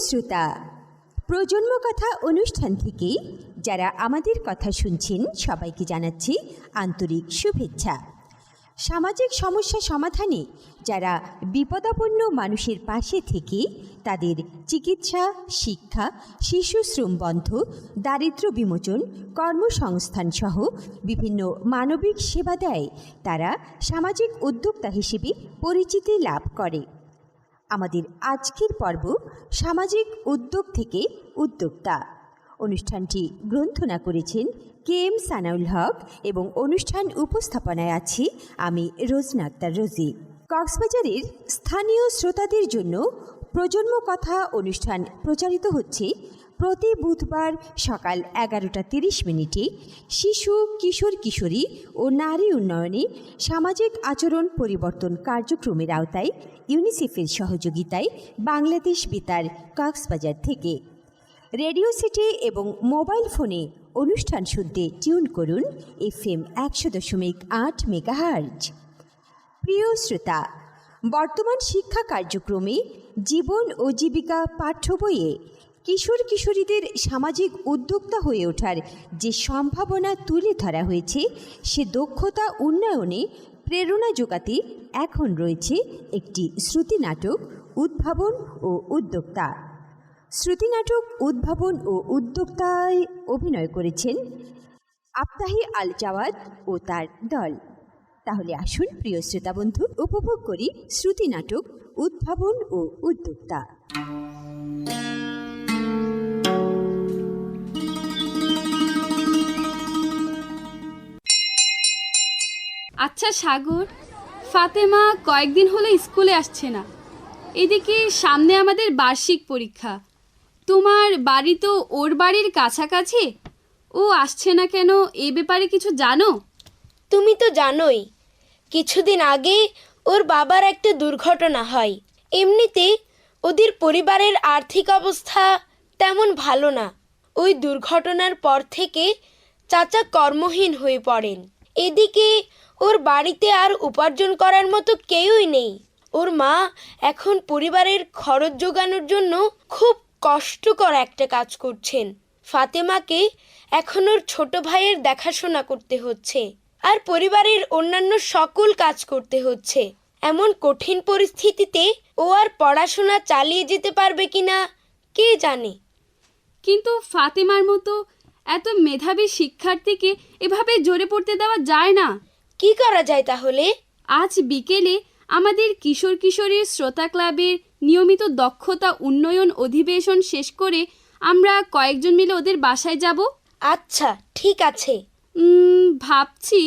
শ্রোতা, প্রজন্ম কথা অনুষ্ঠান থেকে যারা আমাদের কথা শুনছেন সবাইকে জানাচ্ছি আন্তরিক শুভেচ্ছা। সামাজিক সমস্যা সমাধানে যারা বিপদাপন্ন মানুষের পাশে থেকে তাদের চিকিৎসা, শিক্ষা, শিশু শ্রম বন্ধ, দারিদ্র্য বিমোচন, কর্মসংস্থান সহ বিভিন্ন মানবিক সেবা দেয়, তারা সামাজিক উদ্যোক্তা হিসেবে পরিচিতি লাভ করে। আমাদের আজকের পর্ব সামাজিক উদ্যোগ থেকে উদ্যোক্তা। অনুষ্ঠানটি গ্রন্থনা করেছেন KM সানাউল হক এবং অনুষ্ঠান উপস্থাপনায় আছি আমি রোজনা আক্তার রোজি। কক্সবাজারের স্থানীয় শ্রোতাদের জন্য প্রজন্ম কথা অনুষ্ঠান প্রচারিত হচ্ছে প্রতি বুধবার সকাল 11:30 শিশু, কিশোর কিশোরী ও নারী উন্নয়নে সামাজিক আচরণ পরিবর্তন কার্যক্রমের আওতায় ইউনিসেফের সহযোগিতায় বাংলাদেশ বেতার কক্সবাজার থেকে। রেডিও সিটি এবং মোবাইল ফোনে অনুষ্ঠান শুনতে টিউন করুন FM 100.8 মেগাহার্জ। প্রিয় শ্রোতা, বর্তমান শিক্ষা কার্যক্রমে জীবন ও জীবিকা পাঠ্য বইয়ে কিশোর কিশোরীদের সামাজিক উদ্যোক্তা হয়ে ওঠার যে সম্ভাবনা তুলে ধরা হয়েছে, সে দক্ষতা উন্নয়নে প্রেরণা যোগাতে এখন রয়েছে একটি শ্রুতি নাটক উদ্ভাবন ও উদ্যোক্তা। শ্রুতি নাটক উদ্ভাবন ও উদ্যোক্তায় অভিনয় করেছেন আফতাহি আল জাওয়াদ ও তার দল। তাহলে আসুন প্রিয় শ্রোতা বন্ধু, উপভোগ করি শ্রুতি নাটক উদ্ভাবন ও উদ্যোক্তা। আচ্ছা সাগর, ফাতেমা কয়েকদিন হলো স্কুলে আসছে না। এদিকে সামনে আমাদের বার্ষিক পরীক্ষা। তোমার বাড়ি তো ওর বাড়ির কাছাকাছি, ও আসছে না কেন এ ব্যাপারে কিছু জানো? তুমি তো জানোই, কিছুদিন আগে ওর বাবার একটা দুর্ঘটনা হয়। এমনিতে ওদের পরিবারের আর্থিক অবস্থা তেমন ভালো না। ওই দুর্ঘটনার পর থেকে চাচা কর্মহীন হয়ে পড়েন। এদিকে ওর বাড়িতে আর উপার্জন করার মতো কেউই নেই। ওর মা এখন পরিবারের খরচ জোগানোর জন্য খুব কষ্টকর একটা কাজ করছেন। ফাতেমাকে এখন ওর ছোট ভাইয়ের দেখাশোনা করতে হচ্ছে, আর পরিবারের অন্যান্য সকল কাজ করতে হচ্ছে। এমন কঠিন পরিস্থিতিতে ও আর পড়াশোনা চালিয়ে যেতে পারবে কিনা কে জানে। কিন্তু ফাতেমার মতো এত মেধাবী শিক্ষার্থীকে এভাবে জোরে পড়তে দেওয়া যায় না। কি করা যায় তাহলে? আজ বিকেলে আমাদের কিশোর কিশোরী শ্রোতা ক্লাবের নিয়মিত দক্ষতা উন্নয়ন অধিবেশন শেষ করে আমরা কয়েকজন মিলে ওদের বাসায় যাব। আচ্ছা, ঠিক আছে। ভাবছি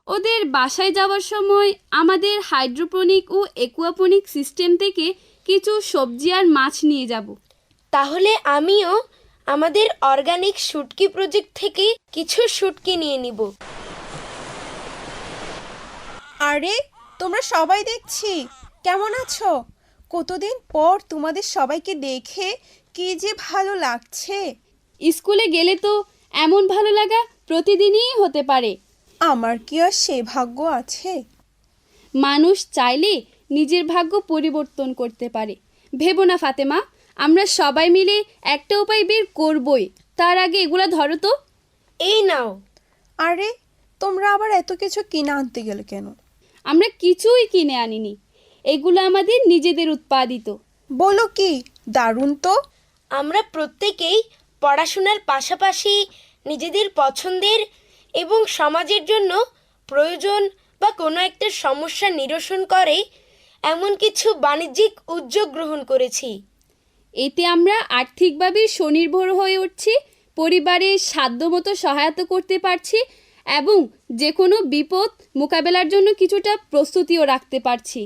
ওদের বাসায় যাওয়ার সময় আমাদের হাইড্রোপনিক ও একুয়াপনিক সিস্টেম থেকে কিছু সবজি আর মাছ নিয়ে যাব। তাহলে আমিও আমাদের অর্গানিক শুটকি প্রজেক্ট থেকে কিছু শুটকি নিয়ে নিব। আরে তোমরা সবাই দেখছি, কেমন আছো? কতদিন পর তোমাদের সবাইকে দেখে কি যে ভালো লাগছে। স্কুলে গেলে তো এমন ভালো লাগা প্রতিদিনই হতে পারে। আমার কি আর সে ভাগ্য আছে? মানুষ চাইলে নিজের ভাগ্য পরিবর্তন করতে পারে। ভেবো না ফাতেমা, আমরা সবাই মিলে একটা উপায় বের করবই। তার আগে এগুলা ধরো তো। এই নাও। আরে তোমরা আবার এত কিছু কিনে আনতে গেলে কেন? আমরা কিছুই কিনে আনিনি, এগুলো আমাদের নিজেদের উৎপাদিত। বলো কি, দারুণ তো। আমরা প্রত্যেকেই পড়াশোনার পাশাপাশি নিজেদের পছন্দের এবং সমাজের জন্য প্রয়োজন বা কোনো একটা সমস্যা নিরসন করে এমন কিছু বাণিজ্যিক উদ্যোগ গ্রহণ করেছি। এতে আমরা আর্থিকভাবে স্বনির্ভর হয়ে উঠছি, পরিবারের সাধ্যমতো সহায়তা করতে পারছি এবং যে কোনো বিপদ মোকাবেলার জন্য কিছুটা প্রস্তুতিও রাখতে পারছি।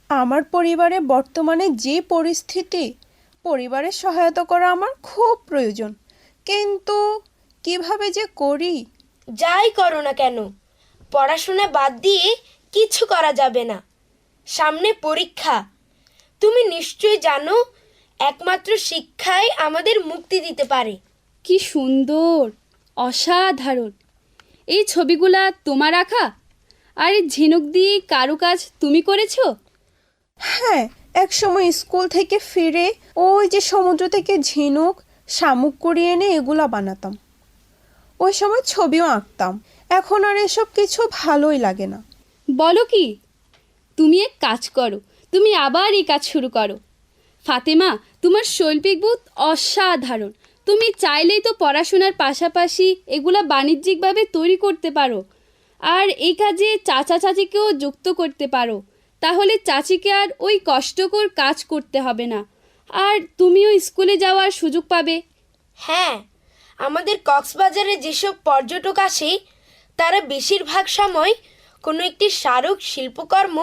আমার পরিবারে বর্তমানে যে পরিস্থিতি, পরিবারের সহায়তা করা আমার খুব প্রয়োজন, কিন্তু কিভাবে যে করি। যাই করো না কেন, পড়াশোনা বাদ দিয়ে কিছু করা যাবে না। সামনে পরীক্ষা। তুমি নিশ্চয়ই জানো, একমাত্র শিক্ষাই আমাদের মুক্তি দিতে পারে। কি সুন্দর, অসাধারণ। এই ছবিগুলা তোমার আঁকা? আর এই ঝিনুক দিয়ে কারুকাজ তুমি করেছো? হ্যাঁ, একসময় স্কুল থেকে ফিরে ওই যে সমুদ্র থেকে ঝিনুক শামুক কুড়িয়ে এনে এগুলা বানাতাম। ওই সময় ছবিও আঁকতাম। এখন আর এসব কিছু ভালোই লাগে না। বলো কি? তুমি এক কাজ করো, তুমি আবার এই কাজ শুরু করো। ফাতেমা, তোমার শৈল্পিক বোধ অসাধারণ। তুমি চাইলেই তো পড়াশোনার পাশাপাশি এগুলা বাণিজ্যিকভাবে তৈরি করতে পারো, আর এই কাজে চাচা চাচিকেও যুক্ত করতে পারো। তাহলে চাচিকে আর ওই কষ্টকর কাজ করতে হবে না, আর তুমিও স্কুলে যাওয়ার সুযোগ পাবে। হ্যাঁ, আমাদের কক্সবাজারে যেসব পর্যটক আসে তারা বেশিরভাগ সময় কোনো একটি স্মারক শিল্পকর্ম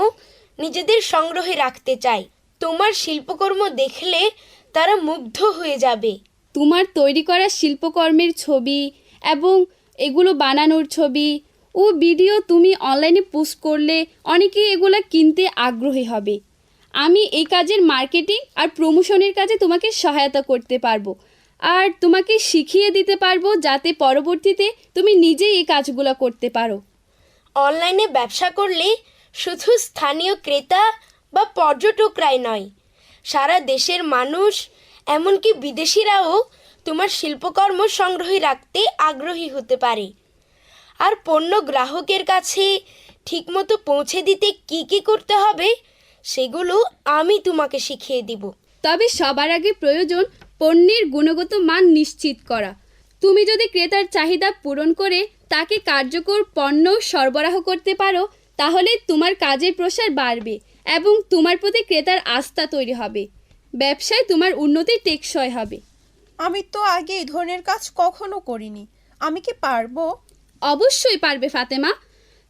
নিজেদের সংগ্রহে রাখতে চায়। তোমার শিল্পকর্ম দেখলে তারা মুগ্ধ হয়ে যাবে। তোমার তৈরি করা শিল্পকর্মের ছবি এবং এগুলো বানানোর ছবি ও ভিডিও তুমি অনলাইনে পোস্ট করলে অনেকেই এগুলো কিনতে আগ্রহী হবে। আমি এই কাজের মার্কেটিং আর প্রমোশনের কাজে তোমাকে সহায়তা করতে পারবো, আর তোমাকে শিখিয়ে দিতে পারবো যাতে পরবর্তীতে তুমি নিজেই এই কাজগুলো করতে পারো। অনলাইনে ব্যবসা করলে শুধু স্থানীয় ক্রেতা বা পর্যটকরাই নয়, সারা দেশের মানুষ এমনকি বিদেশিরাও তোমার শিল্পকর্ম সংগ্রহে রাখতে আগ্রহী হতে পারে। আর পণ্য গ্রাহকের কাছে ঠিকমতো পৌঁছে দিতে কি কি করতে হবে সেগুলো আমি তোমাকে শিখিয়ে দিব। তবে সবার আগে প্রয়োজন পণ্যের গুণগত মান নিশ্চিত করা। তুমি যদি ক্রেতার চাহিদা পূরণ করে তাকে কার্যকর পণ্য সরবরাহ করতে পারো, তাহলে তোমার কাজের প্রসার বাড়বে এবং তোমার প্রতি ক্রেতার আস্থা তৈরি হবে। ব্যবসায় তোমার উন্নতি টেকসই হবে। আমি তো আগে এই ধরনের কাজ কখনো করিনি। আমি কি পারবো? অবশ্যই পারবে ফাতেমা,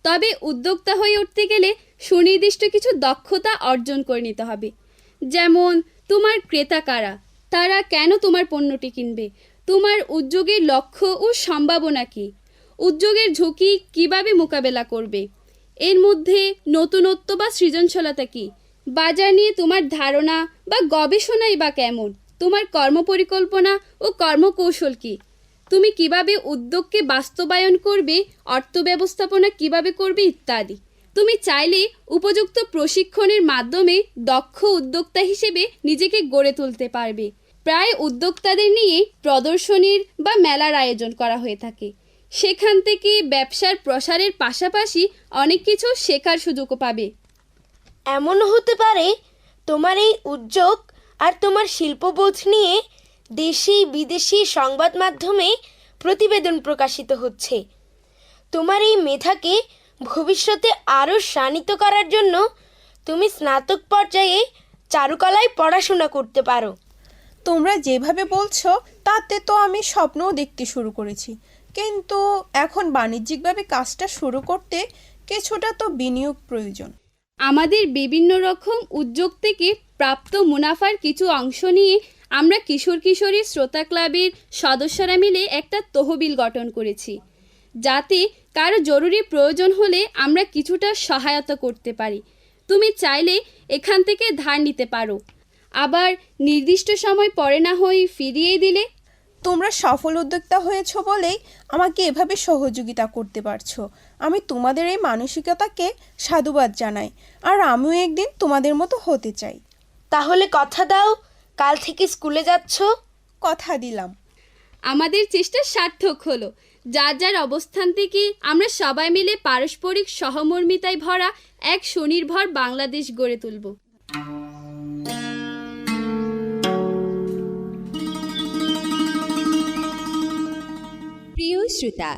তবে উদ্যোক্তা হয়ে উঠতে গেলে সুনির্দিষ্ট কিছু দক্ষতা অর্জন করে নিতে হবে। যেমন তোমার ক্রেতা কারা, তারা কেন তোমার পণ্যটি কিনবে, তোমার উদ্যোগের লক্ষ্য ও সম্ভাবনা কী, উদ্যোগের ঝুঁকি কিভাবে মোকাবেলা করবে, এর মধ্যে নতুনত্ব বা সৃজনশীলতা কী, বাজার নিয়ে তোমার ধারণা বা গবেষণাই বা কেমন, তোমার কর্মপরিকল্পনা ও কর্মকৌশল কী, তুমি কিভাবে উদ্যোগকে বাস্তবায়ন করবে, অর্থ ব্যবস্থাপনা কিভাবে করবে ইত্যাদি। তুমি চাইলে উপযুক্ত প্রশিক্ষণের মাধ্যমে দক্ষ উদ্যোক্তা হিসেবে নিজেকে গড়ে তুলতে পারবে। প্রায় উদ্যোক্তাদের নিয়ে প্রদর্শনীর বা মেলার আয়োজন করা হয়ে থাকে। সেখান থেকে ব্যবসার প্রসারের পাশাপাশি অনেক কিছু শেখার সুযোগও পাবে। এমনও হতে পারে তোমার এই উদ্যোগ আর তোমার শিল্পবোধ নিয়ে দেশি বিদেশি সংবাদ মাধ্যমে প্রতিবেদন প্রকাশিত হচ্ছে। তোমার এই মেধাকে ভবিষ্যতে আরও শানিত করার জন্য তুমি স্নাতক পর্যায়ে চারুকলায় পড়াশোনা করতে পারো। তোমরা যেভাবে বলছো তাতে তো আমি স্বপ্নও দেখতে শুরু করেছি, কিন্তু এখন বাণিজ্যিকভাবে কাজটা শুরু করতে কিছুটা তো বিনিয়োগ প্রয়োজন। আমাদের বিভিন্ন রকম উদ্যোগ থেকে প্রাপ্ত মুনাফার কিছু অংশ নিয়ে আমরা কিশোর কিশোরী শ্রোতা ক্লাবের সদস্যরা মিলে একটা তহবিল গঠন করেছি, যাতে কারো জরুরি প্রয়োজন হলে আমরা কিছুটা সহায়তা করতে পারি। তুমি চাইলে এখান থেকে ধার নিতে পারো, আবার নির্দিষ্ট সময় পরে না হয় ফিরিয়ে দিলে। তোমরা সফল উদ্যোক্তা হয়েছো বলেই আমাকে এভাবে সহযোগিতা করতে পারছো। আমি তোমাদের এই মানসিকতাকে সাধুবাদ জানাই, আর আমিও একদিন তোমাদের মতো হতে চাই। তাহলে কথা দাও, কাল থেকে স্কুলে যাচ্ছ? কথা দিলাম। আমাদের চেষ্টা সার্থক হলো। যার যার অবস্থান থেকে আমরা সবাই মিলে পারস্পরিক সহমর্মিতায় ভরা এক স্বনির্ভর বাংলাদেশ গড়ে তুলব। প্রিয় শ্রোতা,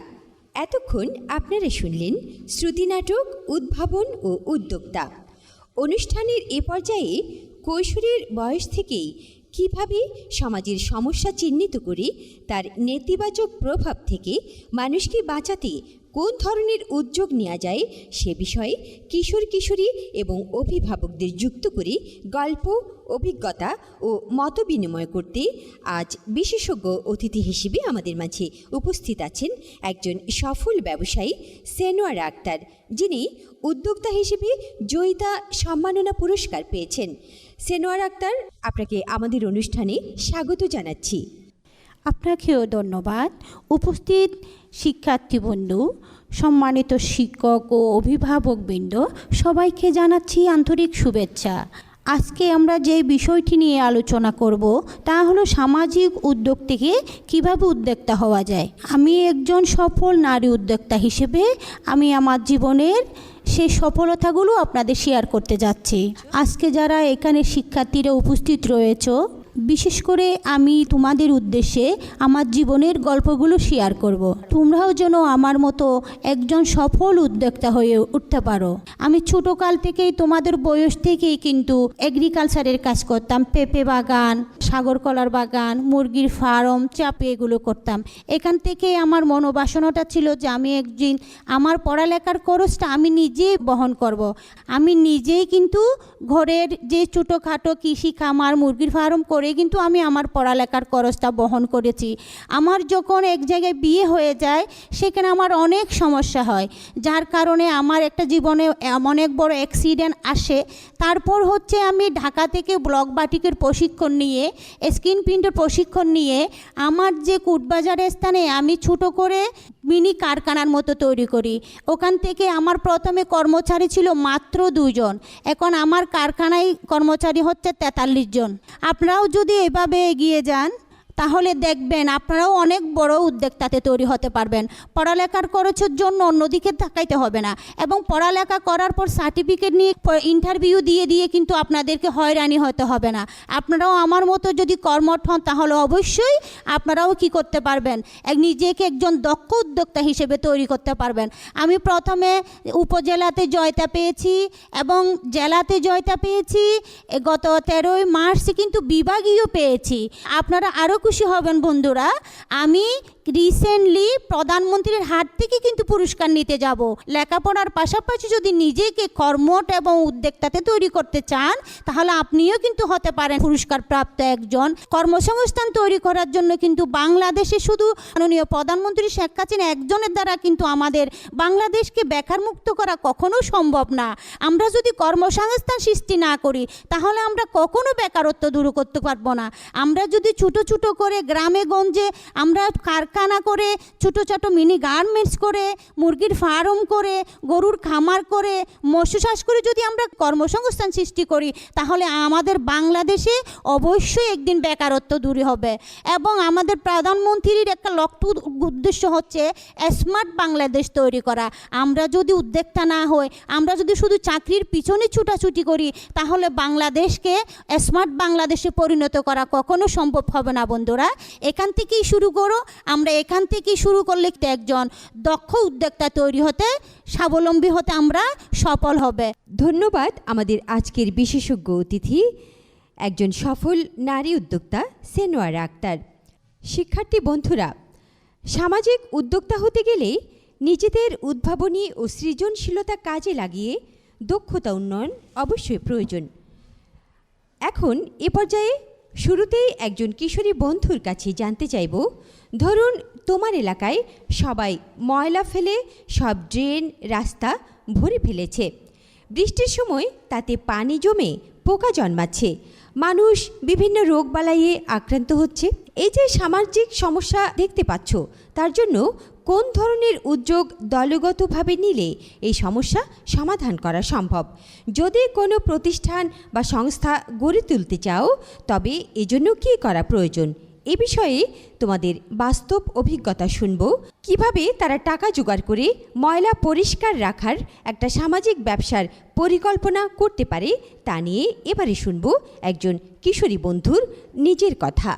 এতক্ষণ আপনারা শুনলেন শ্রুতি নাটক উদ্ভাবন ও উদ্যোক্তা। অনুষ্ঠানের এ পর্যায়ে কৈশোরের বয়স থেকেই কিভাবে সমাজের সমস্যা চিহ্নিত করে তার নেতিবাচক প্রভাব থেকে মানুষকে বাঁচাতে কোন ধরনের উদ্যোগ নেওয়া যায় সে বিষয়ে কিশোর কিশোরী এবং অভিভাবকদের যুক্ত করে গল্প, অভিজ্ঞতা ও মত বিনিময় করতে আজ বিশেষজ্ঞ অতিথি হিসেবে আমাদের মাঝে উপস্থিত আছেন একজন সফল ব্যবসায়ী সেনোয়ার আক্তার, যিনি উদ্যোক্তা হিসেবে জয়িতা সম্মাননা পুরস্কার পেয়েছেন। সেনোয়ার আক্তার, আপনাকে আমাদের অনুষ্ঠানে স্বাগত জানাচ্ছি। আপনাকেও ধন্যবাদ। উপস্থিত শিক্ষার্থীবন্ধু, সম্মানিত শিক্ষক ও অভিভাবকবৃন্দ, সবাইকে জানাচ্ছি আন্তরিক শুভেচ্ছা। আজকে আমরা যে বিষয়টি নিয়ে আলোচনা করব তা হলো সামাজিক উদ্যোগ থেকে কিভাবে উদ্যোক্তা হওয়া যায়। আমি একজন সফল নারী উদ্যোক্তা হিসেবে আমি আমার জীবনের সেই সফলতাগুলো আপনাদের শেয়ার করতে যাচ্ছি। আজকে যারা এখানে শিক্ষার্থীরা উপস্থিত রয়েছে, বিশেষ করে আমি তোমাদের উদ্দেশ্যে আমার জীবনের গল্পগুলো শেয়ার করব। তোমরাও যেন আমার মতো একজন সফল উদ্যোক্তা হয়ে উঠতে পারো। আমি ছোটোকাল থেকেই তোমাদের বয়স থেকেই কিন্তু এগ্রিকালচারের কাজ করতাম। পেঁপে বাগান, সাগর কলার বাগান, মুরগির ফার্ম, চাপে এগুলো করতাম। এখান থেকে আমার মনোবাসনাটা ছিল যে আমি একদিন আমার পড়ালেখার খরচটা আমি নিজেই বহন করব। আমি নিজেই কিন্তু ঘরের যে ছোটোখাটো কৃষি খামার, মুরগির ফার্ম করে কিন্তু আমি আমার পড়ালেখার খরচটা বহন করেছি। আমার যখন এক জায়গায় বিয়ে হয়ে যায় সেখানে আমার অনেক সমস্যা হয়, যার কারণে আমার একটা জীবনে অনেক বড় অ্যাক্সিডেন্ট আসে। তারপর হচ্ছে আমি ঢাকা থেকে ব্লক বাটিকের প্রশিক্ষণ নিয়ে, স্ক্রিন প্রিন্টের প্রশিক্ষণ নিয়ে আমার যে কুটবাজারের স্থানে আমি ছোটো করে মিনি কারখানার মতো তৈরি করি। ওখান থেকে আমার প্রথমে কর্মচারী ছিল মাত্র 2 জন, এখন আমার কারখানায় কর্মচারী হচ্ছে 43 জন। আপনারাও যদি এভাবে এগিয়ে যান তাহলে দেখবেন আপনারাও অনেক বড় উদ্যোক্তাতে তৈরি হতে পারবেন। পড়ালেখার খরচের জন্য অন্যদিকে তাকাইতে হবে না, এবং পড়ালেখা করার পর সার্টিফিকেট নিয়ে ইন্টারভিউ দিয়ে কিন্তু আপনাদেরকে হয়রানি হতে হবে না। আপনারাও আমার মতো যদি কর্মঠ হন তাহলে অবশ্যই আপনারাও কি করতে পারবেন, নিজেকে একজন দক্ষ উদ্যোক্তা হিসেবে তৈরি করতে পারবেন। আমি প্রথমে উপজেলাতে জয়তা পেয়েছি এবং জেলাতে জয়তা পেয়েছি, গত 13ই মার্চ কিন্তু বিভাগীয় পেয়েছি। আপনারা আরও খুশি হবেন বন্ধুরা, আমি রিসেন্টলি প্রধানমন্ত্রীর হাত থেকে কিন্তু পুরস্কার নিতে যাব। লেখাপড়ার পাশাপাশি যদি নিজেকে কর্মঠ এবং উদ্যোক্তাতে তৈরি করতে চান তাহলে আপনিও কিন্তু হতে পারেন পুরস্কার প্রাপ্ত একজন। কর্মসংস্থান তৈরি করার জন্য কিন্তু বাংলাদেশে শুধু মাননীয় প্রধানমন্ত্রী শেখ হাসিনা একজনের দ্বারা কিন্তু আমাদের বাংলাদেশকে বেকার মুক্ত করা কখনো সম্ভব না। আমরা যদি কর্মসংস্থান সৃষ্টি না করি তাহলে আমরা কখনো বেকারত্ব দূর করতে পারবো না। আমরা যদি ছোটো ছোটো করে গ্রামে গঞ্জে আমরা কারখানা করে, ছোটো ছোটো মিনি গার্মেন্টস করে, মুরগির ফার্ম করে, গরুর খামার করে, মৎস্য চাষ করে যদি আমরা কর্মসংস্থান সৃষ্টি করি তাহলে আমাদের বাংলাদেশে অবশ্যই একদিন বেকারত্ব দূর হবে। এবং আমাদের প্রধানমন্ত্রীর একটা লক্ষ্য উদ্দেশ্য হচ্ছে স্মার্ট বাংলাদেশ তৈরি করা। আমরা যদি উদ্যোক্তা না হই, আমরা যদি শুধু চাকরির পিছনে ছুটাছুটি করি তাহলে বাংলাদেশকে স্মার্ট বাংলাদেশে পরিণত করা কখনো সম্ভব হবে না বন্ধুরা। এখান থেকেই শুরু করো। আমরা এখান থেকেই শুরু করলে একজন দক্ষ উদ্যোক্তা তৈরি হতে, স্বাবলম্বী হতে আমরা সফল হবে। ধন্যবাদ আমাদের আজকের বিশেষজ্ঞ অতিথি, একজন সফল নারী উদ্যোক্তা সেনোয়ারা আক্তার। শিক্ষার্থী বন্ধুরা, সামাজিক উদ্যোক্তা হতে গেলে নিজেদের উদ্ভাবনী ও সৃজনশীলতা কাজে লাগিয়ে দক্ষতা উন্নয়ন অবশ্যই প্রয়োজন। এখন এ পর্যায়ে শুরুতেই একজন কিশোরী বন্ধুর কাছে জানতে চাইব, ধরুন তোমার এলাকায় সবাই ময়লা ফেলে সব ড্রেন, রাস্তা ভরে ফেলেছে। বৃষ্টির সময় তাতে পানি জমে পোকা জন্মাচ্ছে, মানুষ বিভিন্ন রোগবালাইয়ে আক্রান্ত হচ্ছে। এই যে সামাজিক সমস্যা দেখতে পাচ্ছ, তার জন্য কোন ধরনের উদ্যোগ দলগতভাবে নিলে এই সমস্যা সমাধান করা সম্ভব? যদি কোনো প্রতিষ্ঠান বা সংস্থা গড়ে তুলতে চাও তবে এজন্য কী করা প্রয়োজন? এ বিষয়ে তোমাদের বাস্তব অভিজ্ঞতা শুনব। কিভাবে তারা টাকা জোগাড় করে ময়লা পরিষ্কার রাখার একটা সামাজিক ব্যবসার পরিকল্পনা করতে পারে তা নিয়ে এবারে শুনব একজন কিশোরী বন্ধুর নিজের কথা।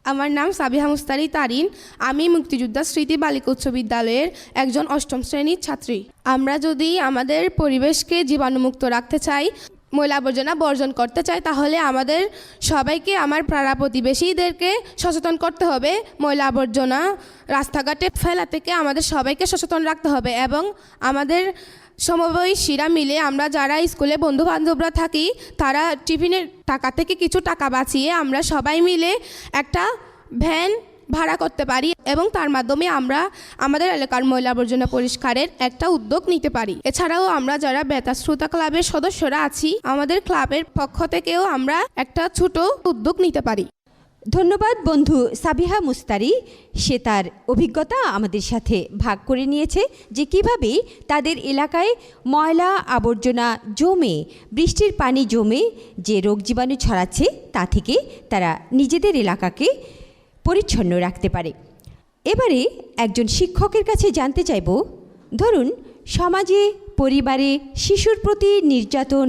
আমার নাম সাবিহা মুস্তারি তারিন। আমি মুক্তিযোদ্ধা স্মৃতি বালিকা উচ্চ বিদ্যালয়ের একজন 8ম শ্রেণীর ছাত্রী। আমরা যদি আমাদের পরিবেশকে জীবাণুমুক্ত রাখতে চাই, ময়লা আবর্জনা বর্জন করতে চাই, তাহলে আমাদের সবাইকে, আমার পাড়া প্রতিবেশীদেরকে সচেতন করতে হবে। ময়লা আবর্জনা রাস্তাঘাটে ফেলা থেকে আমাদের সবাইকে সচেতন রাখতে হবে। এবং আমাদের সমবয়সীরা মিলে, আমরা যারা স্কুলে বন্ধু বান্ধবরা থাকি, তারা টিফিনের টাকা থেকে কিছু টাকা বাঁচিয়ে আমরা সবাই মিলে একটা ভ্যান ভাড়া করতে পারি এবং তার মাধ্যমে আমরা আমাদের এলাকার ময়লা আবর্জনা পরিষ্কারের একটা উদ্যোগ নিতে পারি। এছাড়াও আমরা যারা বেতার শ্রোতা ক্লাবের সদস্যরা আছি, আমাদের ক্লাবের পক্ষ থেকেও আমরা একটা ছোট উদ্যোগ নিতে পারি। ধন্যবাদ বন্ধু সাবিহা মুস্তারি। সে তার অভিজ্ঞতা আমাদের সাথে ভাগ করে নিয়েছে যে কিভাবে তাদের এলাকায় ময়লা আবর্জনা জমে, বৃষ্টির পানি জমে যে রোগ জীবাণু ছড়াচ্ছে তা থেকে তারা নিজেদের এলাকাকে পরিচ্ছন্ন রাখতে পারে। এবারে একজন শিক্ষকের কাছে জানতে চাইব, ধরুন সমাজে, পরিবারে শিশুর প্রতি নির্যাতন,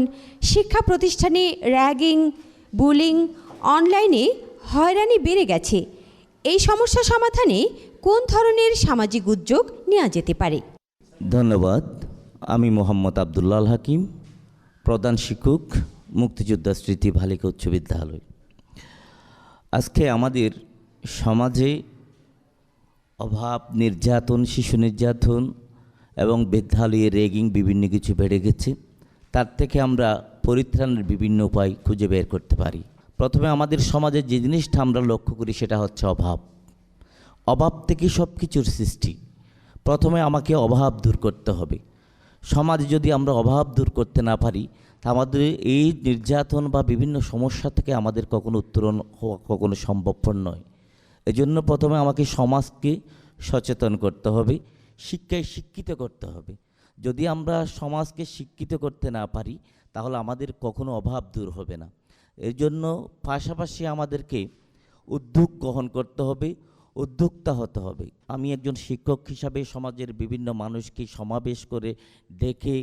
শিক্ষা প্রতিষ্ঠানে র্যাগিং, বুলিং, অনলাইনে হয়রানি বেড়ে গেছে। এই সমস্যা সমাধানে কোন ধরনের সামাজিক উদ্যোগ নেওয়া যেতে পারে? ধন্যবাদ। আমি মোহাম্মদ আবদুল্লাহ হাকিম, প্রধান শিক্ষক, মুক্তিযোদ্ধা স্মৃতি বালিকা উচ্চ বিদ্যালয়। আজকে আমাদের সমাজে অভাব, নির্যাতন, শিশু নির্যাতন এবং বিদ্যালয়ে র্যাগিং বিভিন্ন কিছু বেড়ে গেছে। তার থেকে আমরা পরিত্রাণের বিভিন্ন উপায় খুঁজে বের করতে পারি। প্রথমে আমাদের সমাজে যে জিনিসটা আমরা লক্ষ্য করি সেটা হচ্ছে অভাব। অভাব থেকে সব কিছুর সৃষ্টি। প্রথমে আমাকে অভাব দূর করতে হবে। সমাজে যদি আমরা অভাব দূর করতে না পারি, তা আমাদের এই নির্যাতন বা বিভিন্ন সমস্যা থেকে আমাদের কখনো উত্তরণ হওয়া কখনো সম্ভবপর নয়। এজন্য প্রথমে আমাকে সমাজকে সচেতন করতে হবে, শিক্ষায় শিক্ষিত করতে হবে। যদি আমরা সমাজকে শিক্ষিত করতে না পারি, তাহলে আমাদের কখনো অভাব দূর হবে না। এর জন্য পাশাপাশি আমাদেরকে উদ্যোগ গ্রহণ করতে হবে, উদ্যোক্তা হতে হবে। আমি একজন শিক্ষক হিসাবে সমাজের বিভিন্ন মানুষকে সমাবেশ করে ডেকে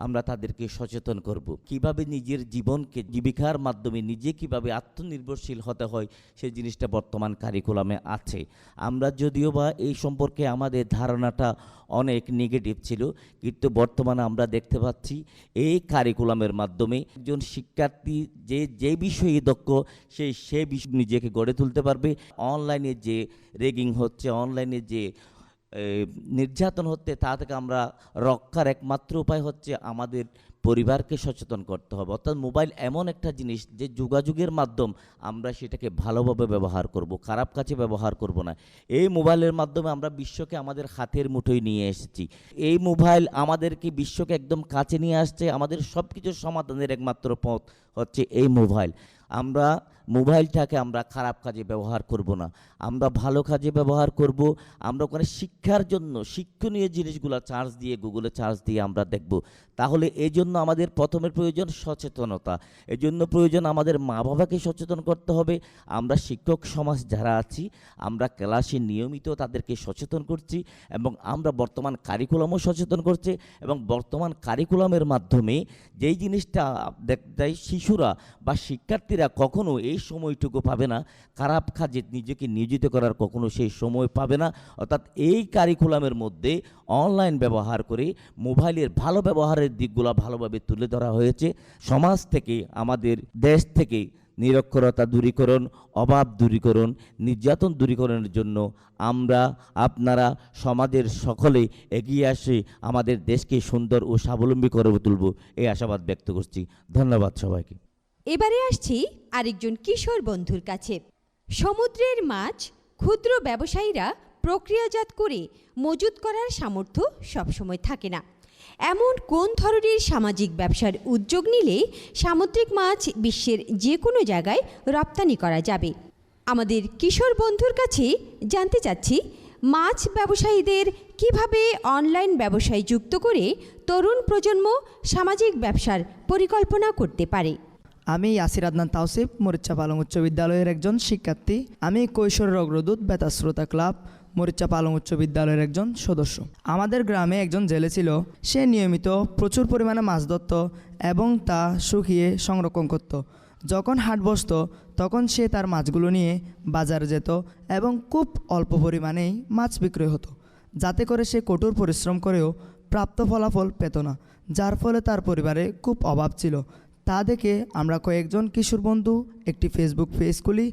আমরা তাদেরকে সচেতন করব। কিভাবে নিজের জীবনকে জীবিকার মাধ্যমে নিজে কিভাবে আত্মনির্ভরশীল হতে হয় সেই জিনিসটা বর্তমান কারিকুলামে আছে। আমরা যদিও বা এই সম্পর্কে আমাদের ধারণাটা অনেক নেগেটিভ ছিল, কিন্তু বর্তমানে আমরা দেখতে পাচ্ছি এই কারিকুলামের মাধ্যমে একজন শিক্ষার্থী যে বিষয়ে দক্ষ সে বিষয় নিজেকে গড়ে তুলতে পারবে। অনলাইনে যে র্যাগিং হচ্ছে, অনলাইনে যে নির্যাতন হচ্ছে, তা থেকে আমরা রক্ষার একমাত্র উপায় হচ্ছে আমাদের পরিবারকে সচেতন করতে হবে। অর্থাৎ মোবাইল এমন একটা জিনিস যে যোগাযোগের মাধ্যম, আমরা সেটাকে ভালোভাবে ব্যবহার করব, খারাপ কাজে ব্যবহার করব না। এই মোবাইলের মাধ্যমে আমরা বিশ্বকে আমাদের হাতের মুঠোয় নিয়ে এসেছি। এই মোবাইল আমাদেরকে বিশ্বকে একদম কাছে নিয়ে আসছে। আমাদের সব কিছুর সমাধানের একমাত্র পথ হচ্ছে এই মোবাইল। আমরা মোবাইলটাকে আমরা খারাপ কাজে ব্যবহার করব না, আমরা ভালো কাজে ব্যবহার করব। আমরা ওখানে শিক্ষার জন্য শিক্ষণীয় জিনিসগুলো চার্জ দিয়ে, গুগলে চার্জ দিয়ে আমরা দেখব। তাহলে এই জন্য আমাদের প্রথমের প্রয়োজন সচেতনতা। এই জন্য প্রয়োজন আমাদের মা বাবাকে সচেতন করতে হবে। আমরা শিক্ষক সমাজ যারা আছি, আমরা ক্লাসে নিয়মিত তাদেরকে সচেতন করছি এবং আমরা বর্তমান কারিকুলামও সচেতন করছি। এবং বর্তমান কারিকুলামের মাধ্যমে যেই জিনিসটা দেয়, শিশুরা বা শিক্ষার্থীরা কখনো এই সময়টুকু পাবে না, খারাপ কাজে নিজেকে নিয়োজিত করার কখনো সেই সময় পাবে না। অর্থাৎ এই কারিকুলামের মধ্যে অনলাইন ব্যবহার করে মোবাইলের ভালো ব্যবহারের দিকগুলো ভালোভাবে তুলে ধরা হয়েছে। সমাজ থেকে, আমাদের দেশ থেকে নিরক্ষরতা দূরীকরণ, অভাব দূরীকরণ, নির্যাতন দূরীকরণের জন্য আমরা, আপনারা, সমাজের সকলে এগিয়ে আসে আমাদের দেশকে সুন্দর ও স্বাবলম্বী করে তুলব, এই আশাবাদ ব্যক্ত করছি। ধন্যবাদ সবাইকে। এবারে আসছি আরেকজন কিশোর বন্ধুর কাছে। সমুদ্রের মাছ ক্ষুদ্র ব্যবসায়ীরা প্রক্রিয়াজাত করে মজুত করার সামর্থ্য সবসময় থাকে না। এমন কোন ধরনের সামাজিক ব্যবসার উদ্যোগ নিলে সামুদ্রিক মাছ বিশ্বের যে কোনো জায়গায় রপ্তানি করা যাবে? আমাদের কিশোর বন্ধুর কাছে জানতে চাচ্ছি, মাছ ব্যবসায়ীদের কিভাবে অনলাইন ব্যবসায় যুক্ত করে তরুণ প্রজন্ম সামাজিক ব্যবসার পরিকল্পনা করতে পারে। আমি ইয়াসির আদনান তাওসিফ, মরিচ্চা পালং উচ্চ বিদ্যালয়ের একজন শিক্ষার্থী। আমি কৈশোরের অগ্রদূত বেতার শ্রোতা ক্লাব, মরিচ্চা পালং উচ্চ বিদ্যালয়ের একজন সদস্য। আমাদের গ্রামে একজন জেলে ছিল। সে নিয়মিত প্রচুর পরিমাণে মাছ ধরত এবং তা শুকিয়ে সংরক্ষণ করত। যখন হাট বসত তখন সে তার মাছগুলো নিয়ে বাজারে যেত এবং খুব অল্প পরিমাণেই মাছ বিক্রয় হতো, যাতে করে সে কঠোর পরিশ্রম করেও প্রাপ্ত ফলাফল পেত না, যার ফলে তার পরিবারে খুব অভাব ছিল। তা দেখে আমরা কয়েকজন কিশোর বন্ধু একটি ফেসবুক পেজ খুলি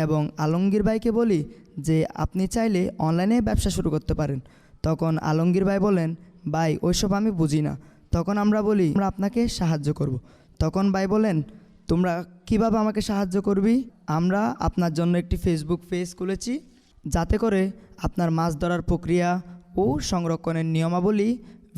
এবং আলমগীর ভাইকে বলি যে আপনি চাইলে অনলাইনে ব্যবসা শুরু করতে পারেন। তখন আলমগীর ভাই বলেন, ভাই ওইসব আমি বুঝি না। তখন আমরা বলি, আমরা আপনাকে সাহায্য করব। তখন ভাই বলেন, তোমরা কিভাবে আমাকে সাহায্য করবি? আমরা আপনার জন্য একটি ফেসবুক পেজ খুলেছি, যাতে করে আপনার মাছ ধরার প্রক্রিয়া ও সংরক্ষণের নিয়মাবলী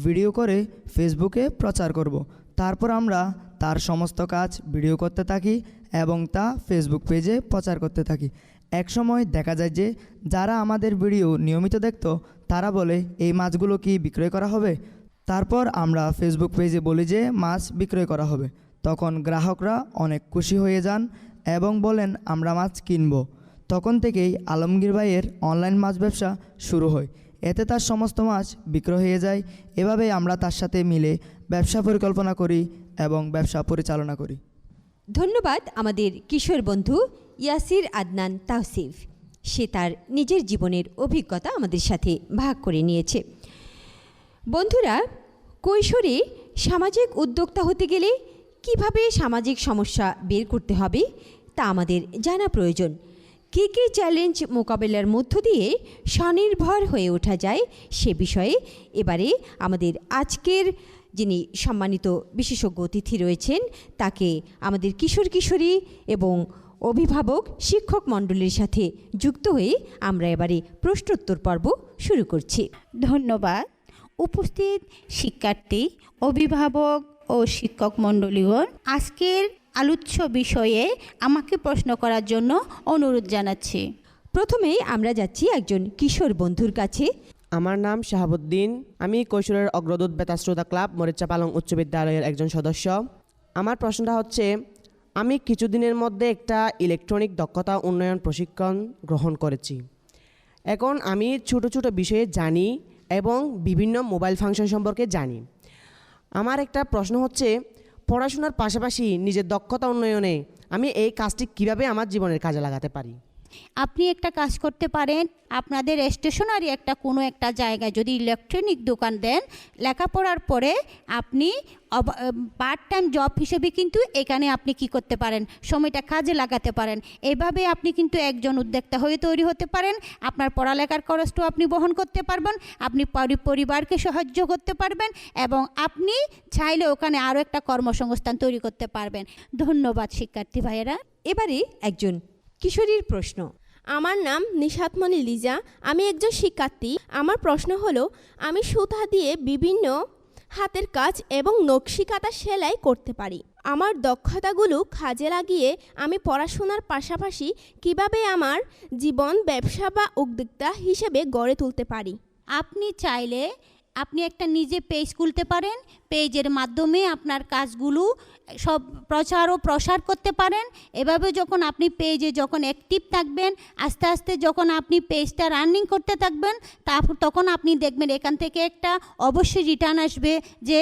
ভিডিও করে ফেসবুকে প্রচার করব। তারপর আমরা তার সমস্ত কাজ ভিডিও করতে থাকি এবং তা ফেসবুক পেজে প্রচার করতে থাকি। একসময় দেখা যায় যে যারা আমাদের ভিডিও নিয়মিত দেখতো তারা বলে এই মাছগুলো কি বিক্রয় করা হবে। তারপর আমরা ফেসবুক পেজে বলি যে মাছ বিক্রয় করা হবে। তখন গ্রাহকরা অনেক খুশি হয়ে যান এবং বলেন আমরা মাছ কিনব। তখন থেকেই আলমগীর ভাইয়ের অনলাইন মাছ ব্যবসা শুরু হয়। এতে তার সমস্ত মাছ বিক্রয় হয়ে যায়। এভাবেই আমরা তার সাথে মিলে ব্যবসা পরিকল্পনা করি এবং ব্যবসা পরিচালনা করি। ধন্যবাদ আমাদের কিশোর বন্ধু ইয়াসির আদনান তাওসিফ। সে তার নিজের জীবনের অভিজ্ঞতা আমাদের সাথে ভাগ করে নিয়েছে। বন্ধুরা, কৈশোরে সামাজিক উদ্যোক্তা হতে গেলে কিভাবে সামাজিক সমস্যা বের করতে হবে তা আমাদের জানা প্রয়োজন। কী কী চ্যালেঞ্জ মোকাবেলার মধ্য দিয়ে স্বনির্ভর হয়ে ওঠা যায় সে বিষয়ে এবারে আমাদের আজকের যিনি সম্মানিত বিশেষজ্ঞ অতিথি রয়েছেন তাকে আমাদের কিশোর কিশোরী এবং অভিভাবক শিক্ষক মণ্ডলীর সাথে যুক্ত হয়ে আমরা এবারে প্রশ্নোত্তর পর্ব শুরু করছি। ধন্যবাদ। উপস্থিত শিক্ষার্থী, অভিভাবক ও শিক্ষক মণ্ডলীগণ, আজকের আলোচ্য বিষয়ে আমাকে প্রশ্ন করার জন্য অনুরোধ জানাচ্ছি। প্রথমেই আমরা যাচ্ছি একজন কিশোর বন্ধুর কাছে। আমার নাম শাহাবুদ্দিন। আমি কৈশোরের অগ্রদূত বেতাশ্রোতা ক্লাব মরিচা পালং উচ্চ বিদ্যালয়ের একজন সদস্য। আমার প্রশ্নটা হচ্ছে, আমি কিছুদিনের মধ্যে একটা ইলেকট্রনিক দক্ষতা উন্নয়ন প্রশিক্ষণ গ্রহণ করেছি। এখন আমি ছোট ছোট বিষয়ে জানি এবং বিভিন্ন মোবাইল ফাংশন সম্পর্কে জানি। আমার একটা প্রশ্ন হচ্ছে, পড়াশোনার পাশাপাশি নিজের দক্ষতা উন্নয়নে আমি এই কাজটি কিভাবে আমার জীবনের কাজে লাগাতে পারি? আপনি একটা কাজ করতে পারেন, আপনাদের স্টেশনারি কোনো একটা জায়গায় যদি ইলেকট্রনিক দোকান দেন, লেখাপড়ার পরে আপনি পার্ট টাইম জব হিসেবে কিন্তু এখানে আপনি কি করতে পারেন, সময়টা কাজে লাগাতে পারেন। এইভাবে আপনি কিন্তু একজন উদ্যোক্তা হয়ে তৈরি হতে পারেন। আপনার পড়ালেখার খরচটাও আপনি বহন করতে পারবেন, আপনি পরিবারকে সাহায্য করতে পারবেন এবং আপনি চাইলে ওখানে আরও একটা কর্মসংস্থান তৈরি করতে পারবেন। ধন্যবাদ শিক্ষার্থী ভাইয়েরা। এবারে একজন কিশোরীর প্রশ্ন। আমার নাম নিশাতমণি লিজা। আমি একজন শিক্ষার্থী। আমার প্রশ্ন হলো, আমি সুতা দিয়ে বিভিন্ন হাতের কাজ এবং নকশি কাঁথা সেলাই করতে পারি। আমার দক্ষতাগুলো কাজে লাগিয়ে আমি পড়াশোনার পাশাপাশি কিভাবে আমার জীবন ব্যবসা বা উদ্যোক্তা হিসেবে গড়ে তুলতে পারি? আপনি চাইলে আপনি একটা নিজে পেজ খুলতে পারেন। পেজের মাধ্যমে আপনার কাজগুলো সব প্রচার ও প্রসার করতে পারেন। এভাবে যখন আপনি পেজে যখন অ্যাক্টিভ থাকবেন, আস্তে আস্তে যখন আপনি পেজটা রানিং করতে থাকবেন, তখন আপনি দেখবেন এখান থেকে একটা অবশ্যই রিটার্ন আসবে, যে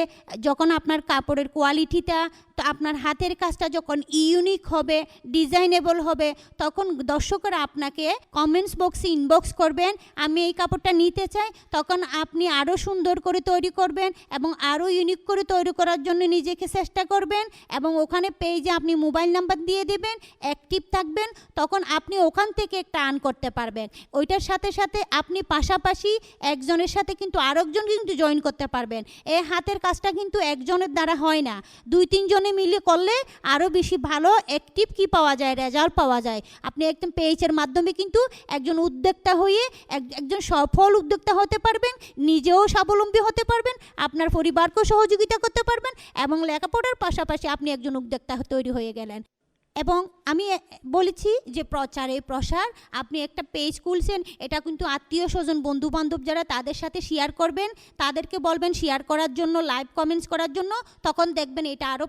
যখন আপনার কাপড়ের কোয়ালিটিটা, তো আপনার হাতের কাজটা যখন ইউনিক হবে, ডিজাইনেবল হবে, তখন দর্শকরা আপনাকে কমেন্টস বক্সে ইনবক্স করবেন, আমি এই কাপড়টা নিতে চাই। তখন আপনি আরও সুন্দর করে তৈরি করবেন এবং আরও ইউনিক করে তৈরি করার জন্য নিজেকে চেষ্টা করবেন এবং ওখানে পেজে আপনি মোবাইল নাম্বার দিয়ে দেবেন, অ্যাক্টিভ থাকবেন। তখন আপনি ওখান থেকে একটা আর্ন করতে পারবেন। ওইটার সাথে সাথে আপনি পাশাপাশি একজনের সাথে কিন্তু আরেকজন কিন্তু জয়েন করতে পারবেন। এই হাতের কাজটা কিন্তু একজনের দ্বারা হয় না, 2-3 জনে মিলে করলে আরও বেশি ভালো অ্যাক্টিভ কি পাওয়া যায়, রেজাল্ট পাওয়া যায়। আপনি একদম পেজের মাধ্যমে কিন্তু একজন উদ্যোক্তা হয়ে একজন সফল উদ্যোক্তা হতে পারবেন, নিজেও স্বাবলম্বী হতে পারবেন, আপনার পরিবারকেও সহযোগিতা করতে পারবেন এবং লেখাপড়ার পাশাপাশি আপনি একজন উদ্যোক্তা তৈরি হয়ে গেলেন। এবং আমি বলেছি যে প্রচারে প্রসার, আপনি একটা পেজ খুলছেন, এটা কিন্তু আত্মীয় স্বজন বন্ধু বান্ধব যারা তাদের সাথে শেয়ার করবেন, তাদেরকে বলবেন শেয়ার করার জন্য, লাইভ কমেন্টস করার জন্য। তখন দেখবেন এটা আরও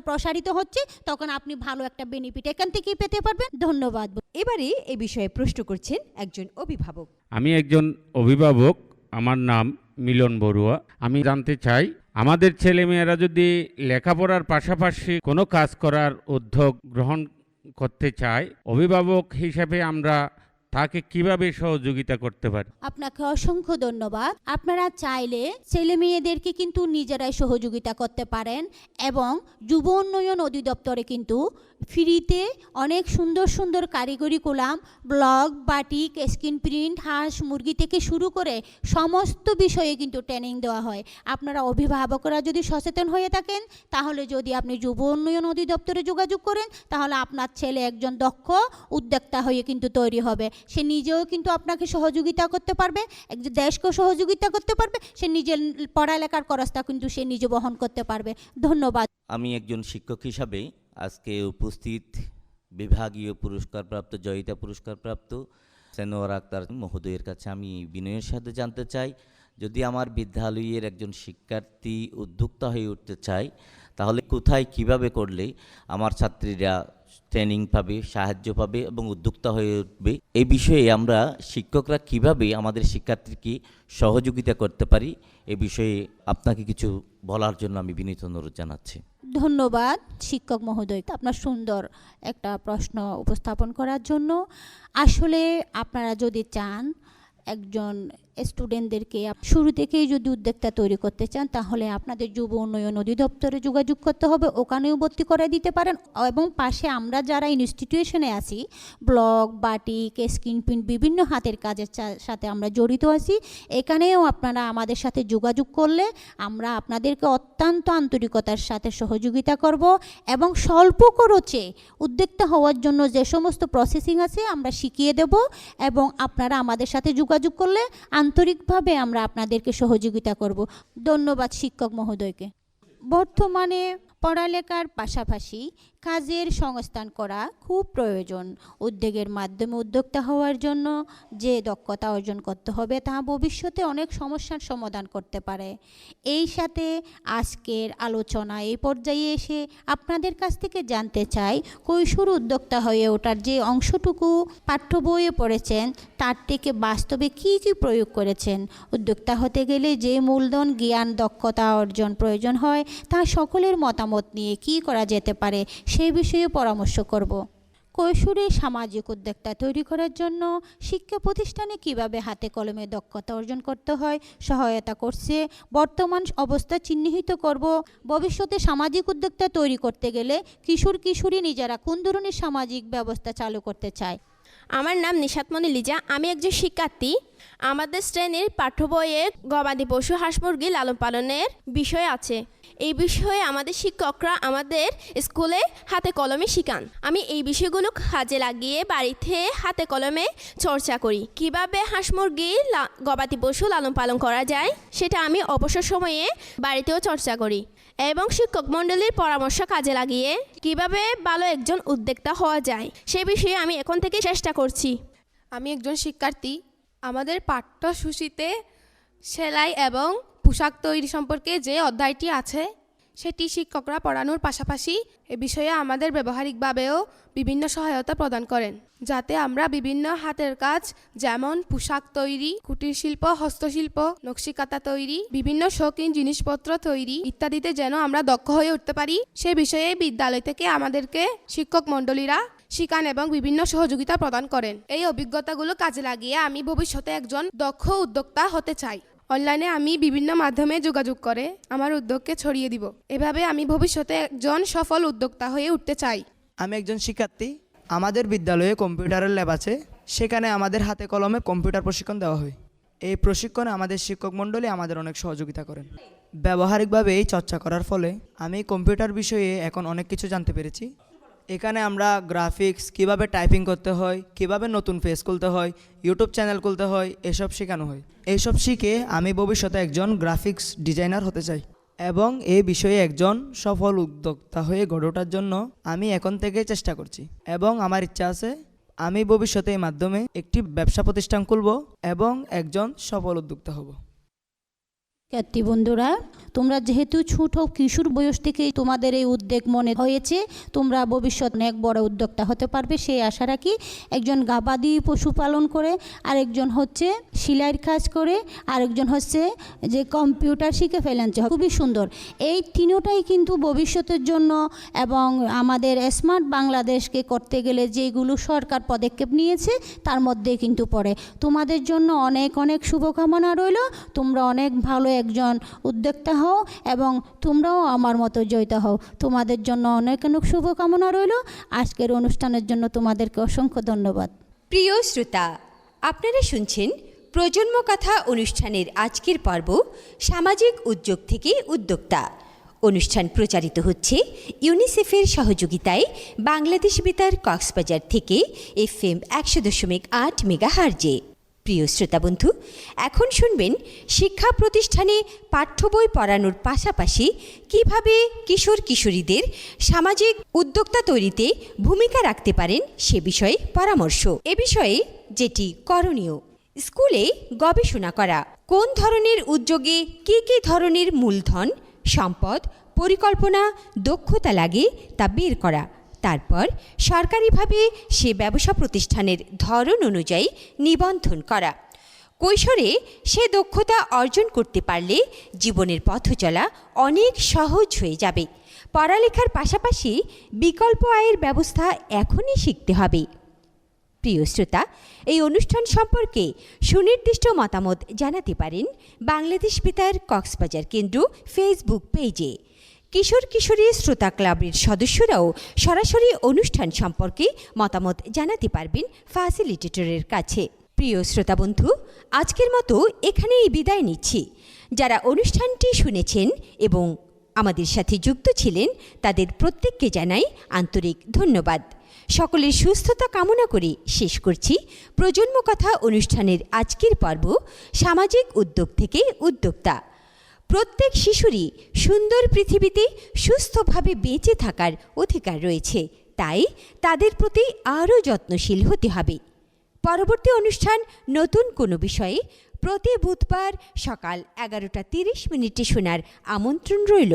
প্রসারিত হচ্ছে, তখন আপনি ভালো একটা বেনিফিট এখান থেকেই পেতে পারবেন। ধন্যবাদ। এবারে এ বিষয়ে প্রশ্ন করছেন একজন অভিভাবক। আমি একজন অভিভাবক, আমার নাম মিলন বড়ুয়া। আমি জানতে চাই, আমাদের ছেলেমেয়েরা যদি লেখাপড়ার পাশাপাশি কোনো কাজ করার উদ্যোগ গ্রহণ করতে চায়, অভিভাবক হিসেবে আমরা তাকে কিভাবে সহযোগিতা করতে পারি? আপনাকে অসংখ্য ধন্যবাদ। আপনারা চাইলে ছেলে মেয়েদেরকে কিন্তু নিজেরাই সহযোগিতা করতে পারেন এবং যুব উন্নয়ন অধিদপ্তরে কিন্তু ফ্রিতে অনেক সুন্দর সুন্দর কারিগরি column, blog, batik, screen print, হাঁস মুরগি থেকে শুরু করে সমস্ত বিষয়ে কিন্তু ট্রেনিং দেওয়া হয়। আপনারা অভিভাবকরা যদি সচেতন হয়ে থাকেন, তাহলে যদি আপনি যুব উন্নয়ন অধিদপ্তরে যোগাযোগ করেন, তাহলে আপনার ছেলে একজন দক্ষ উদ্যোক্তা হয়ে কিন্তু তৈরি হবে। সে নিজেও কিন্তু আপনাকে সহযোগিতা করতে পারবে, একজন দেশকেও সহযোগিতা করতে পারবে, সে নিজের পড়ালেখার খরচটা কিন্তু সে নিজে বহন করতে পারবে। ধন্যবাদ। আমি একজন শিক্ষক হিসাবে আজকে উপস্থিত বিভাগীয় পুরস্কারপ্রাপ্ত, জয়িতা পুরস্কারপ্রাপ্ত সেনোয়ার আক্তার মহোদয়ের কাছে আমি বিনয়ের সাথে জানতে চাই, যদি আমার বিদ্যালয়ের একজন শিক্ষার্থী উদ্যোক্তা হয়ে উঠতে চায়, তাহলে কোথায় কিভাবে করলে আমার ছাত্রীরা ট্রেনিং পাবে, সাহায্য পাবে এবং উদ্যোক্তা হয়ে উঠবে? এই বিষয়ে আমরা শিক্ষকরা কিভাবে আমাদের শিক্ষার্থীকে সহযোগিতা করতে পারি, এ বিষয়ে আপনাকে কিছু বলার জন্য আমি বিনীত অনুরোধ জানাচ্ছি। ধন্যবাদ শিক্ষক মহোদয়, আপনার সুন্দর একটা প্রশ্ন উপস্থাপন করার জন্য। আসলে আপনারা যদি চান একজন স্টুডেন্টদেরকে শুরু থেকেই যদি উদ্যোক্তা তৈরি করতে চান, তাহলে আপনাদের যুব উন্নয়ন অধিদপ্তরে যোগাযোগ করতে হবে, ওখানেও ভর্তি করে দিতে পারেন। এবং পাশে আমরা যারা ইনস্টিটিউশনে আছি, ব্লক, বাটিক, স্ক্রিন প্রিন্ট, বিভিন্ন হাতের কাজের সাথে আমরা জড়িত আছি, এখানেও আপনারা আমাদের সাথে যোগাযোগ করলে আমরা আপনাদেরকে অত্যন্ত আন্তরিকতার সাথে সহযোগিতা করব এবং স্বল্প খরচে উদ্যোক্তা হওয়ার জন্য যে সমস্ত প্রসেসিং আছে আমরা শিখিয়ে দেব, এবং আপনারা আমাদের সাথে যোগাযোগ করলে আন্তরিকভাবে আমরা আপনাদেরকে সহযোগিতা করব। ধন্যবাদ শিক্ষক মহোদয়কে। বর্তমানে পড়ালেখার পাশাপাশি কাজের সংস্থান করা খুব প্রয়োজন। উদ্যোগের মাধ্যমে উদ্যোক্তা হওয়ার জন্য যে দক্ষতা অর্জন করতে হবে তা ভবিষ্যতে অনেক সমস্যার সমাধান করতে পারে। এই সাথে আজকের আলোচনা এই পর্যায়ে এসে আপনাদের কাছ থেকে জানতে চাই, কৈশোর উদ্যোক্তা হয়ে ওঠার যে অংশটুকু পাঠ্য বইয়ে পড়েছেন তার থেকে বাস্তবে কী কী প্রয়োগ করেছেন? উদ্যোক্তা হতে গেলে যে মূলধন, জ্ঞান, দক্ষতা অর্জন প্রয়োজন হয় তা সকলের মতামত নিয়ে কী করা যেতে পারে সেই বিষয়ে পরামর্শ করব। কৈশোরে সামাজিক উদ্যোক্তা তৈরি করার জন্য শিক্ষা প্রতিষ্ঠানে কিভাবে হাতে কলমে দক্ষতা অর্জন করতে হয় সহায়তা করছে, বর্তমান অবস্থা চিহ্নিত করব। ভবিষ্যতে সামাজিক উদ্যোক্তা তৈরি করতে গেলে কিশোর কিশোরী নিজেরা কোন ধরনের সামাজিক ব্যবস্থা চালু করতে চায়? আমার নাম নিশাতমণি লিজা, আমি একজন শিক্ষার্থী। আমাদের শ্রেণীর পাঠ্য বইয়ে গবাদি পশু, হাঁস মুরগি লালন পালনের বিষয় আছে। এই বিষয়ে আমাদের শিক্ষকরা আমাদের স্কুলে হাতে কলমে শেখান। আমি এই বিষয়গুলো কাজে লাগিয়ে বাড়িতে হাতে কলমে চর্চা করি। কিভাবে হাঁস মুরগি, গবাদি পশু লালন পালন করা যায় সেটা আমি অবসর সময়ে বাড়িতেও চর্চা করি, এবং শিক্ষক মণ্ডলীর পরামর্শ কাজে লাগিয়ে কিভাবে ভালো একজন উদ্যোক্তা হওয়া যায় সে বিষয়ে আমি এখন থেকে চেষ্টা করছি। আমি একজন শিক্ষার্থী। আমাদের পাঠ্যসূচিতে সেলাই এবং পোশাক তৈরি সম্পর্কে যে অধ্যায়টি আছে সেটি শিক্ষকরা পড়ানোর পাশাপাশি এ বিষয়ে আমাদের ব্যবহারিকভাবেও বিভিন্ন সহায়তা প্রদান করেন, যাতে আমরা বিভিন্ন হাতের কাজ যেমন পোশাক তৈরি, কুটির শিল্প, হস্তশিল্প, নকশিকাঁথা তৈরি, বিভিন্ন শৌখিন জিনিসপত্র তৈরি ইত্যাদিতে যেন আমরা দক্ষ হয়ে উঠতে পারি সে বিষয়ে বিদ্যালয় থেকে আমাদেরকে শিক্ষক মণ্ডলীরা শিখান এবং বিভিন্ন সহযোগিতা প্রদান করেন। এই অভিজ্ঞতাগুলো কাজে লাগিয়ে আমি ভবিষ্যতে একজন দক্ষ উদ্যোক্তা হতে চাই। অনলাইনে আমি বিভিন্ন মাধ্যমে যোগাযোগ করে আমার উদ্যোগকে ছড়িয়ে দিব। এভাবে আমি ভবিষ্যতে একজন সফল উদ্যোক্তা হয়ে উঠতে চাই। আমি একজন শিক্ষার্থী। আমাদের বিদ্যালয়ে কম্পিউটারের ল্যাব আছে, সেখানে আমাদের হাতে কলমে কম্পিউটার প্রশিক্ষণ দেওয়া হয়। এই প্রশিক্ষণে আমাদের শিক্ষক মণ্ডলী আমাদের অনেক সহযোগিতা করেন। ব্যবহারিকভাবে এই চর্চা করার ফলে আমি কম্পিউটার বিষয়ে এখন অনেক কিছু জানতে পেরেছি। এখানে আমরা গ্রাফিক্স, কিভাবে টাইপিং করতে হয়, কিভাবে নতুন পেজ খুলতে হয়, ইউটিউব চ্যানেল খুলতে হয়, এসব শেখানো হয়। এইসব শিখে আমি ভবিষ্যতে একজন গ্রাফিক্স ডিজাইনার হতে চাই, এবং এই বিষয়ে একজন সফল উদ্যোক্তা হয়ে গড়ে ওঠার জন্য আমি এখন থেকে চেষ্টা করছি, এবং আমার ইচ্ছা আছে আমি ভবিষ্যতে এই মাধ্যমে একটি ব্যবসা প্রতিষ্ঠান খুলব এবং একজন সফল উদ্যোক্তা হব। শিক্ষার্থী বন্ধুরা, তোমরা যেহেতু ছোট কিশোর বয়স থেকেই তোমাদের এই উদ্যোগ মনে হয়েছে, তোমরা ভবিষ্যৎ অনেক বড় উদ্যোক্তা হতে পারবে সেই আশা রাখি। একজন গবাদি পশু পালন করে, আরেকজন হচ্ছে সেলাইয়ের কাজ করে, আরেকজন হচ্ছে যে কম্পিউটার শিখে ফেলেছে। খুবই সুন্দর। এই তিনটাই কিন্তু ভবিষ্যতের জন্য এবং আমাদের স্মার্ট বাংলাদেশকে করতে গেলে যেগুলো সরকার পদক্ষেপ নিয়েছে তার মধ্যে কিন্তু পড়ে। তোমাদের জন্য অনেক অনেক শুভকামনা রইল। তোমরা অনেক ভালো একজন উদ্যোক্তা হও এবং তোমরাও আমার মতো জড়িত হও। তোমাদের জন্য অনেক অনেক শুভকামনা রইল। আজকের অনুষ্ঠানের জন্য তোমাদেরকে অসংখ্য ধন্যবাদ। প্রিয় শ্রোতা, আপনারা শুনছেন প্রজন্ম কথা অনুষ্ঠানের আজকের পর্ব সামাজিক উদ্যোগ থেকে উদ্যোক্তা। অনুষ্ঠান প্রচারিত হচ্ছে ইউনিসেফের সহযোগিতায় বাংলাদেশ বেতার কক্সবাজার থেকে FM 100.8 মেগাহার্জে। প্রিয় শ্রোতা বন্ধু, এখন শুনবেন শিক্ষা প্রতিষ্ঠানে পাঠ্য বই পড়ানোর পাশাপাশি কিভাবে কিশোর কিশোরীদের সামাজিক উদ্যোক্তা তৈরিতে ভূমিকা রাখতে পারেন সে বিষয়ে পরামর্শ। এ বিষয়ে যেটি করণীয়: স্কুলে গবেষণা করা, কোন ধরনের উদ্যোগে কী কী ধরনের মূলধন, সম্পদ, পরিকল্পনা, দক্ষতা লাগে তা বের করা, তারপর সরকারিভাবে সে ব্যবসা প্রতিষ্ঠানের ধরন অনুযায়ী নিবন্ধন করা। কৈশোরে সে দক্ষতা অর্জন করতে পারলে জীবনের পথ চলা অনেক সহজ হয়ে যাবে। পড়ালেখার পাশাপাশি বিকল্প আয়ের ব্যবস্থা এখনই শিখতে হবে। প্রিয় শ্রোতা, এই অনুষ্ঠান সম্পর্কে সুনির্দিষ্ট মতামত জানাতে পারেন বাংলাদেশ বেতার কক্সবাজার কেন্দ্র ফেসবুক পেজে। কিশোর কিশোরী শ্রোতা ক্লাবের সদস্যরাও সরাসরি অনুষ্ঠান সম্পর্কে মতামত জানাতে পারবেন ফ্যাসিলিটেটরের কাছে। প্রিয় শ্রোতা বন্ধু, আজকের মতো এখানেই বিদায় নিচ্ছি। যারা অনুষ্ঠানটি শুনেছেন এবং আমাদের সাথে যুক্ত ছিলেন তাদের প্রত্যেককে জানাই আন্তরিক ধন্যবাদ। সকলের সুস্থতা কামনা করে শেষ করছি প্রজন্ম কথা অনুষ্ঠানের আজকের পর্ব, সামাজিক উদ্যোগ থেকে উদ্যোক্তা। প্রত্যেক শিশুরই সুন্দর পৃথিবীতে সুস্থভাবে বেঁচে থাকার অধিকার রয়েছে, তাই তাদের প্রতি আরও যত্নশীল হতে হবে। পরবর্তী অনুষ্ঠান নতুন কোনো বিষয়ে প্রতি বুধবার সকাল 11:30 শোনার আমন্ত্রণ রইল।